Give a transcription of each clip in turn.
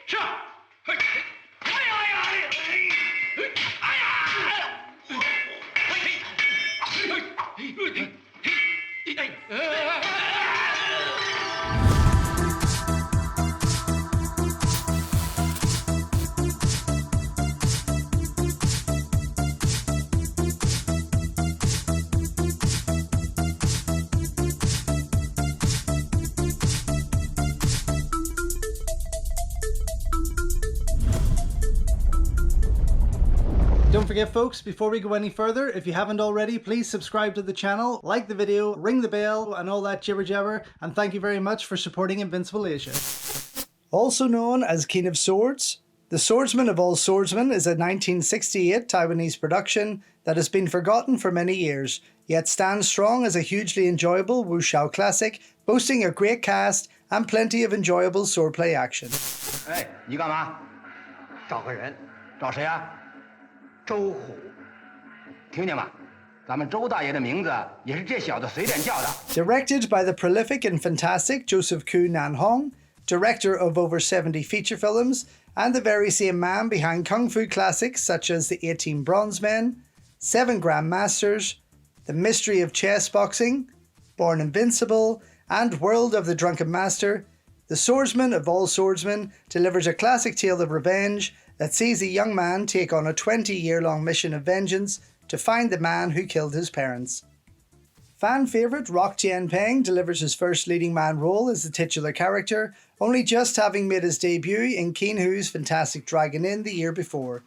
是。嘿，哎呀哎呀哎呀！哎呀！Don't forget folks, before we go any further, if you haven't already, please subscribe to the channel, like the video, ring the bell, and all that jibber jabber, and thank you very much for supporting Invincible Asia. Also known as King of Swords, The Swordsman of All Swordsmen is a 1968 Taiwanese production that has been forgotten for many years, yet stands strong as a hugely enjoyable wuxia classic, boasting a great cast and plenty of enjoyable swordplay action. 哎，你干嘛？找个人。找谁啊？周虎。听见吗？咱们周大爷的名字也是这小子随便叫的。Directed by the prolific and fantastic Joseph Kuo, director of over 70 feature films, and the very same man behind kung fu classics such as The 18 Bronze Men, 7 Grandmasters, The Mystery of Chess Boxing, Born Invincible, and World of the Drunken Master, The Swordsman of All Swordsmen delivers a classic tale of revenge that sees a young man take on a 20-year-long mission of vengeance to find the man who killed his parents. Fan favourite Rock Tianpeng delivers his first leading man role as the titular character, only just having made his debut in Keen Hu's fantastic Dragon Inn the year before.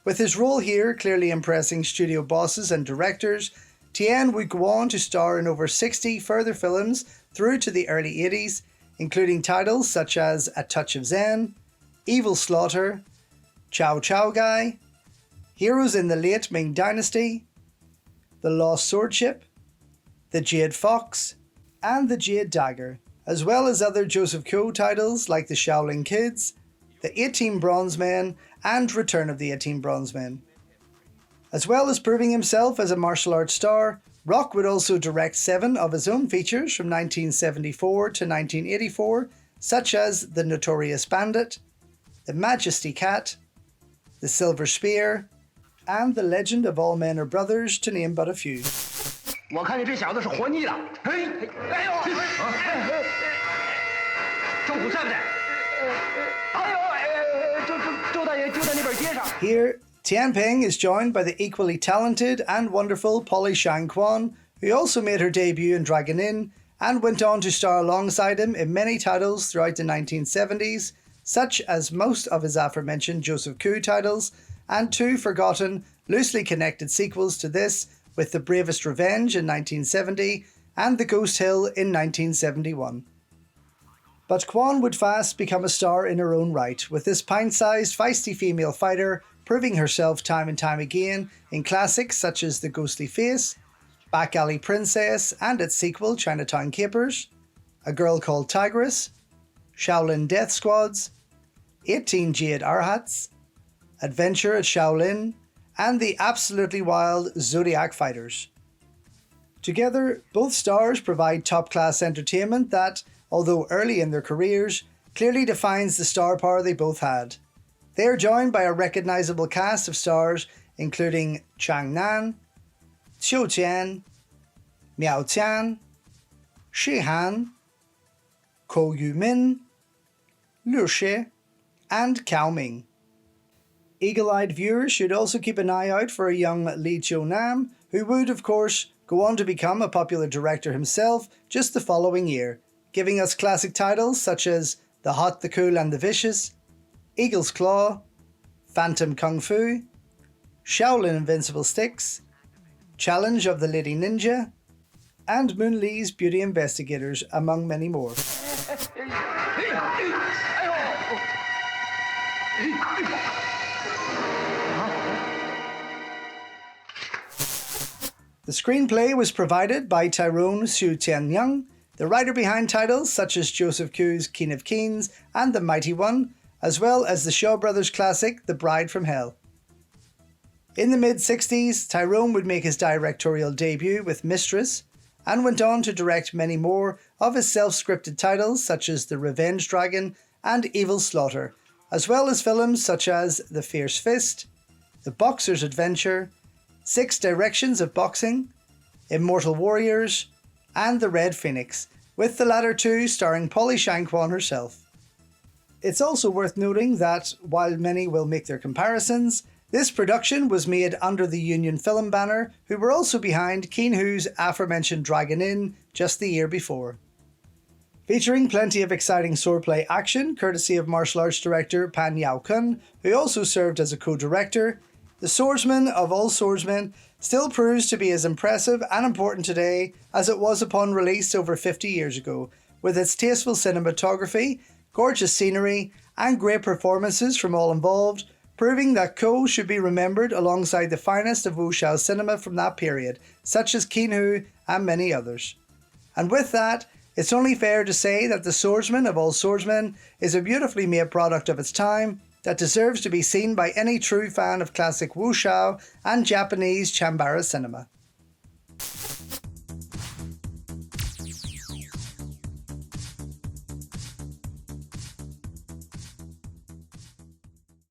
With his role here clearly impressing studio bosses and directors, Tian would go on to star in over 60 further films through to the early 80s, including titles such as A Touch of Zen, Evil Slaughter, Chow Chow Guy, Heroes in the Late Ming Dynasty, The Lost Swordship, The Jade Fox, and The Jade Dagger, as well as other Joseph Kuo titles like The Shaolin Kids, The 18 Bronze Men, and Return of the 18 Bronze Men. As well as proving himself as a martial arts star, Rock would also direct 7 of his own features from 1974 to 1984, such as The Notorious Bandit, The Majesty Cat, The Silver Spear, and The Legend of All Men Are Brothers, to name but a few. 我看见这小子是活腻了。嘿，哎呦，周虎在不在？哎呦，周大爷就在那边街上。 Here, Tianpeng is joined by the equally talented and wonderful Polly Shang Quan, who also made her debut in Dragon Inn and went on to star alongside him in many titles throughout the 1970s, such as most of his aforementioned Joseph Kuo titles, and 2 forgotten, loosely connected sequels to this, with The Bravest Revenge in 1970 and The Ghost Hill in 1971. But Quan would fast become a star in her own right, with this pint-sized, feisty female fighter proving herself time and time again in classics such as The Ghostly Face, Back Alley Princess and its sequel Chinatown Capers, A Girl Called Tigress, Shaolin Death Squads, 18 Jade Arhats, Adventure at Shaolin, and the absolutely wild Zodiac Fighters. Together, both stars provide top-class entertainment that, although early in their careers, clearly defines the star power they both had. They are joined by a recognisable cast of stars including Chang Nan, Qiu Qian, Miao Tian, Shi Han, Ko Yumin, Liu Shi, and Cao Ming. Eagle-eyed viewers should also keep an eye out for a young Li Chiu Nam, who would, of course, go on to become a popular director himself just the following year, giving us classic titles such as The Hot, the Cool and the Vicious, Eagle's Claw, Phantom Kung Fu, Shaolin Invincible Sticks, Challenge of the Lady Ninja, and Moon Lee's Beauty Investigators, among many more. The screenplay was provided by Tyrone Xu Tianyang, the writer behind titles such as Joseph Kuo's King of Kings and The Mighty One, as well as the Shaw Brothers classic The Bride from Hell. In the mid-60s, Tyrone would make his directorial debut with Mistress, and went on to direct many more of his self-scripted titles such as The Revenge Dragon and Evil Slaughter, as well as films such as The Fierce Fist, The Boxer's Adventure, 6 Directions of Boxing, Immortal Warriors, and The Red Phoenix, with the latter two starring Polly Shankwon herself. It's also worth noting that, while many will make their comparisons, this production was made under the Union Film banner, who were also behind Keen Ho's aforementioned Dragon Inn just the year before. Featuring plenty of exciting swordplay action, courtesy of martial arts director Pan Yao-kun, who also served as a co-director, The Swordsman of All Swordsmen still proves to be as impressive and important today as it was upon release over 50 years ago, with its tasteful cinematography, gorgeous scenery, and great performances from all involved, proving that Kuo should be remembered alongside the finest of wuxia cinema from that period, such as Keen Ho and many others. And with that, it's only fair to say that The Swordsman of All Swordsmen is a beautifully made product of its time that deserves to be seen by any true fan of classic wuxia and Japanese chambara cinema.